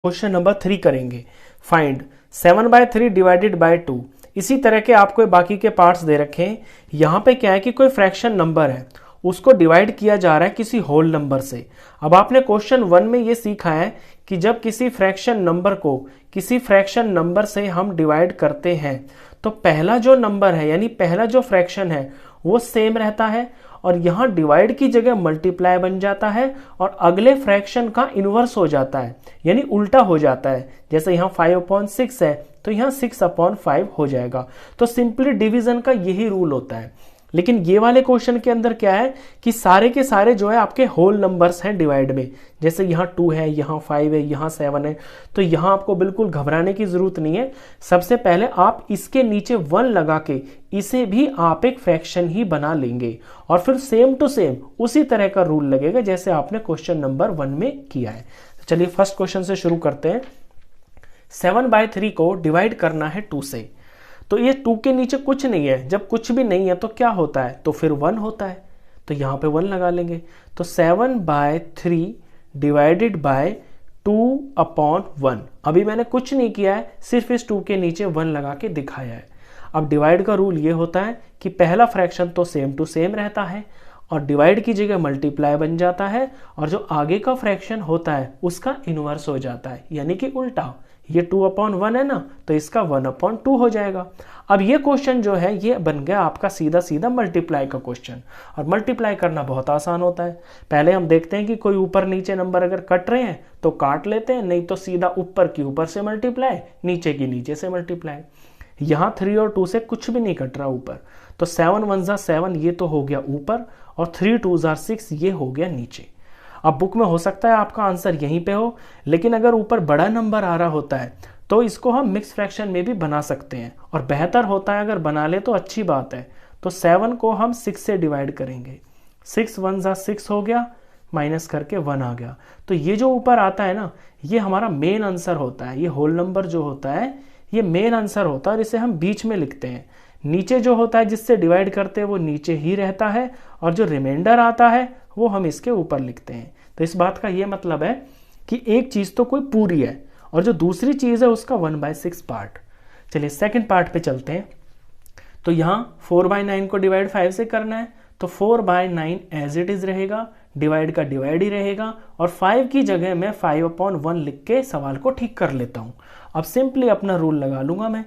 Question number 3 करेंगे। Find 7/3 divided by 2। इसी तरह के आपको बाकी के पार्ट्स दे रखे हैं। यहाँ पे क्या है कि कोई फ्रैक्शन नंबर है, उसको डिवाइड किया जा रहा है किसी होल नंबर से। अब आपने क्वेश्चन 1 में ये सीखा है कि जब किसी फ्रैक्शन नंबर को किसी फ्रैक्शन नंबर से हम डिवाइड करते हैं तो पहला जो नंबर है यानी पहला जो फ्रैक्शन है वो सेम रहता है और यहाँ डिवाइड की जगह मल्टीप्लाई बन जाता है और अगले फ्रैक्शन का इनवर्स हो जाता है यानी उल्टा हो जाता है। जैसे यहाँ 5/6 है तो यहाँ 6/5 हो जाएगा। तो सिंपली डिवीजन का यही रूल होता है। लेकिन ये वाले क्वेश्चन के अंदर क्या है कि सारे के सारे जो है आपके होल नंबर्स हैं डिवाइड में। जैसे यहाँ 2 है, यहाँ 5 है, यहाँ 7 है। तो यहाँ आपको बिल्कुल घबराने की जरूरत नहीं है। सबसे पहले आप इसके नीचे 1 लगा के इसे भी आप एक फ्रैक्शन ही बना लेंगे और फिर सेम टू सेम उसी तरह का रूल लगेगा जैसे आपने क्वेश्चन नंबर 1 में किया है। तो चलिए फर्स्ट क्वेश्चन से शुरू करते हैं। 7/3 को डिवाइड करना है 2 से। तो ये 2 के नीचे कुछ नहीं है, जब कुछ भी नहीं है तो क्या होता है, तो फिर 1 होता है। तो यहाँ पे 1 लगा लेंगे। तो 7/3 डिवाइडेड बाय 2/1। अभी मैंने कुछ नहीं किया है, सिर्फ इस 2 के नीचे 1 लगा के दिखाया है। अब डिवाइड का रूल ये होता है कि पहला फ्रैक्शन तो सेम टू सेम रहता है और डिवाइड की जगह मल्टीप्लाई बन जाता है और जो आगे का फ्रैक्शन होता है उसका इनवर्स हो जाता है यानी कि उल्टा। ये 2/1 है ना, तो इसका 1/2 हो जाएगा। अब ये क्वेश्चन जो है ये बन गया आपका सीधा सीधा मल्टीप्लाई का क्वेश्चन। और मल्टीप्लाई करना बहुत आसान होता है। पहले हम देखते हैं कि कोई ऊपर नीचे नंबर अगर कट रहे हैं तो काट लेते हैं, नहीं तो सीधा ऊपर की ऊपर से मल्टीप्लाई, नीचे की नीचे से मल्टीप्लाई। यहाँ 3 और 2 से कुछ भी नहीं कट रहा ऊपर, तो 7 1 7 ये तो हो गया ऊपर और 3 2 6 ये हो गया नीचे। अब बुक में हो सकता है आपका आंसर यहीं पे हो, लेकिन अगर ऊपर बड़ा नंबर आ रहा होता है तो इसको हम मिक्स फ्रैक्शन में भी बना सकते हैं और बेहतर होता है अगर बना ले तो अच्छी बात है। तो 7 को हम 6 से डिवाइड करेंगे। 6 1 6 हो गया, माइनस करके 1 आ गया। तो ये जो ऊपर आता है ना, ये हमारा मेन आंसर होता है। ये होल नंबर जो होता है ये मेन आंसर होता है और इसे हम बीच में लिखते हैं। नीचे जो होता है जिससे डिवाइड करते हैं वो नीचे ही रहता है और जो रिमाइंडर आता है वो हम इसके ऊपर लिखते हैं। तो इस बात का ये मतलब है कि एक चीज तो कोई पूरी है और जो दूसरी चीज है उसका 1/6 पार्ट। चलिए सेकंड पार्ट पे चलते हैं। तो यहाँ 4/9 को डिवाइड 5 से करना है, तो 4/9 एज इट इज रहेगा, डिवाइड का डिवाइड ही रहेगा और 5 की जगह मैं 5/1 लिख के सवाल को ठीक कर लेता हूँ। अब सिंपली अपना रूल लगा लूंगा मैं,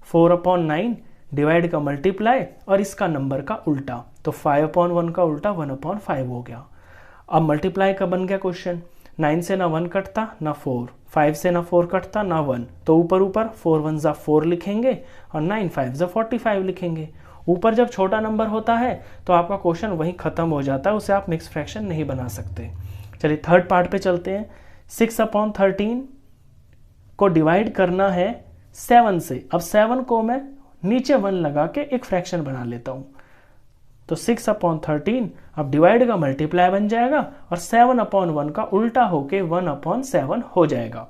4/9 डिवाइड का मल्टीप्लाई और इसका नंबर का उल्टा, तो 5/1 का उल्टा 1/5 हो गया। अब मल्टीप्लाई का बन गया क्वेश्चन। 9 से ना 1 कटता ना 4, 5 से ना 4 कटता ना 1, तो ऊपर ऊपर 4 1 4 लिखेंगे और 9 5 45 लिखेंगे। ऊपर जब छोटा नंबर होता है तो आपका क्वेश्चन वहीं खत्म हो जाता है, उसे आप मिक्स फ्रैक्शन नहीं बना सकते। चलिए थर्ड पार्ट पे चलते हैं। 6/13 को डिवाइड करना है 7 से। अब 7 को मैं नीचे 1 लगा के एक फ्रैक्शन बना लेता हूं। तो 6/13 अब डिवाइड का मल्टीप्लाई बन जाएगा और 7/1 का उल्टा होके 1/7 हो जाएगा।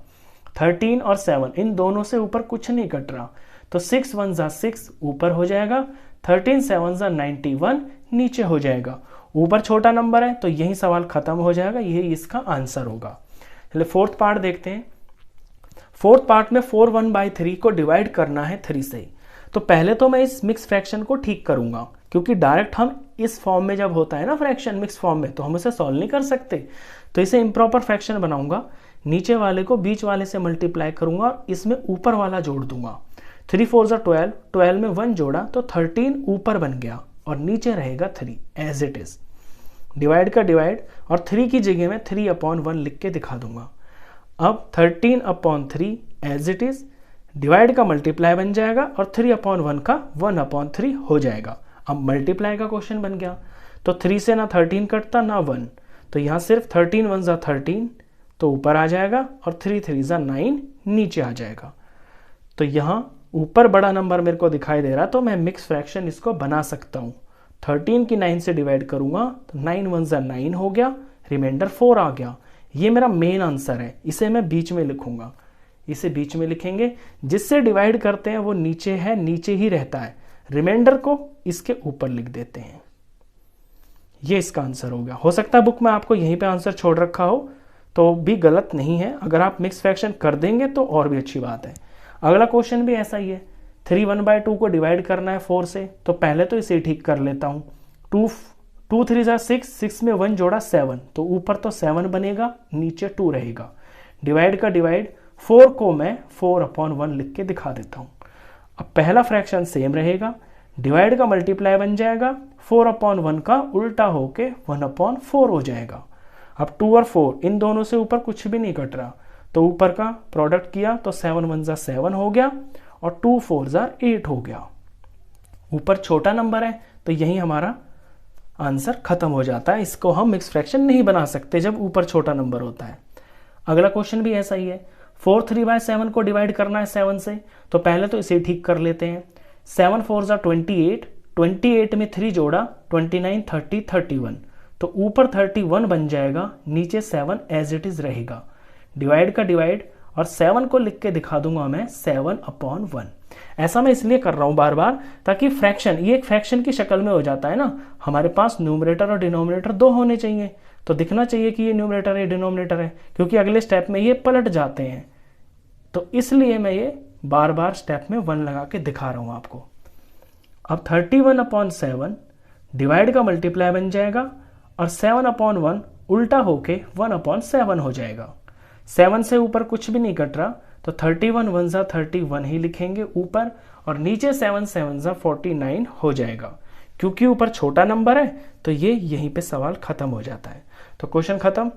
13 और 7 इन दोनों से ऊपर कुछ नहीं कट रहा, तो 6 1 6 ऊपर हो जाएगा, 13 7 91 नीचे हो जाएगा। ऊपर छोटा नंबर है तो यही सवाल खत्म हो जाएगा, यही इसका आंसर होगा। चलिए फोर्थ पार्ट देखते हैं। फोर्थ पार्ट में 4/1/3 को डिवाइड करना है 3 से। तो पहले तो मैं इस मिक्स फ्रैक्शन को ठीक करूंगा, क्योंकि डायरेक्ट हम इस फॉर्म में जब होता है ना फ्रैक्शन मिक्स फॉर्म में, तो हम इसे सॉल्व नहीं कर सकते। तो इसे इम्प्रॉपर फ्रैक्शन बनाऊंगा। नीचे वाले को बीच वाले से मल्टीप्लाई करूंगा और इसमें ऊपर वाला जोड़ दूंगा। 3 4 12, 12 में 1 जोड़ा तो 13 ऊपर बन गया और नीचे रहेगा 3 एज इट इज। डिवाइड का डिवाइड और 3 की जगह में 3/1 लिख के दिखा दूंगा। अब 13/3 एज इट इज, डिवाइड का मल्टीप्लाई बन जाएगा और 3/1 का 1/3 हो जाएगा। अब मल्टीप्लाई का क्वेश्चन बन गया, तो 3 से ना 13 कटता ना 1, तो यहाँ सिर्फ 13 1 13 तो ऊपर आ जाएगा और 3 3 9 नीचे आ जाएगा। तो यहाँ ऊपर बड़ा नंबर मेरे को दिखाई दे रहा, तो मैं मिक्स फ्रैक्शन इसको बना सकता हूँ। 13 की 9 से डिवाइड करूंगा तो 9 1 9 हो गया, रिमाइंडर 4 आ गया। ये मेरा मेन आंसर है, इसे मैं बीच में लिखूंगा। इसे बीच में लिखेंगे, जिससे डिवाइड करते हैं वो नीचे है, नीचे ही रहता है। रिमाइंडर को इसके ऊपर लिख देते हैं। ये इसका आंसर हो गया। हो सकता है बुक में आपको यहीं पे आंसर छोड़ रखा हो, तो भी गलत नहीं है। अगर आप मिक्स फ्रैक्शन कर देंगे तो और भी अच्छी बात है। अगला क्वेश्चन भी ऐसा ही है। 3 1/2 को डिवाइड करना है 4 से, तो पहले तो इसे ठीक कर लेता हूँ। 2 3 6, 6 में 1 जोड़ा 7, तो ऊपर तो 7 बनेगा, नीचे 2 रहेगा। डिवाइड का डिवाइड, 4 को मैं 4/1 लिख के दिखा देता हूँ। अब पहला फ्रैक्शन सेम रहेगा, डिवाइड का मल्टीप्लाई बन जाएगा, 4/1 का उल्टा होके 1/4 हो जाएगा। अब 2 और 4 इन दोनों से ऊपर कुछ भी नहीं कट रहा, तो ऊपर का प्रोडक्ट किया तो 7 1 7 हो गया और 2 4 8 हो गया। ऊपर छोटा नंबर है तो यही हमारा आंसर खत्म हो जाता है। इसको हम मिक्स फ्रैक्शन नहीं बना सकते जब ऊपर छोटा नंबर होता है। अगला क्वेश्चन भी ऐसा ही है। 4 3/7 को डिवाइड करना है 7 से, तो पहले तो इसे ठीक कर लेते हैं। 7 4 28, 28 में 3 जोड़ा 29 30 31, तो ऊपर 31 बन जाएगा, नीचे 7 एज इट इज रहेगा। डिवाइड का डिवाइड और 7 को लिख के दिखा दूंगा मैं 7/1। ऐसा मैं इसलिए कर रहा हूं बार बार ताकि फ्रैक्शन, ये एक फ्रैक्शन की शक्ल में हो जाता है ना, हमारे पास न्यूमरेटर और डिनोमिनेटर 2 होने चाहिए, तो दिखना चाहिए कि ये न्यूमरेटर है डिनोमिनेटर है, क्योंकि अगले स्टेप में ये पलट जाते हैं। तो इसलिए मैं ये बार बार स्टेप में 1 लगा के दिखा रहा हूं आपको। अब 31/7 डिवाइड का मल्टीप्लाई बन जाएगा और 7/1 उल्टा होके 1/7 हो जाएगा। 7 से ऊपर कुछ भी नहीं कट रहा, तो 31 1 31 ही लिखेंगे ऊपर, और नीचे 7 7 49 हो जाएगा। क्योंकि ऊपर छोटा नंबर है तो ये यहीं पे सवाल खत्म हो जाता है। तो क्वेश्चन खत्म।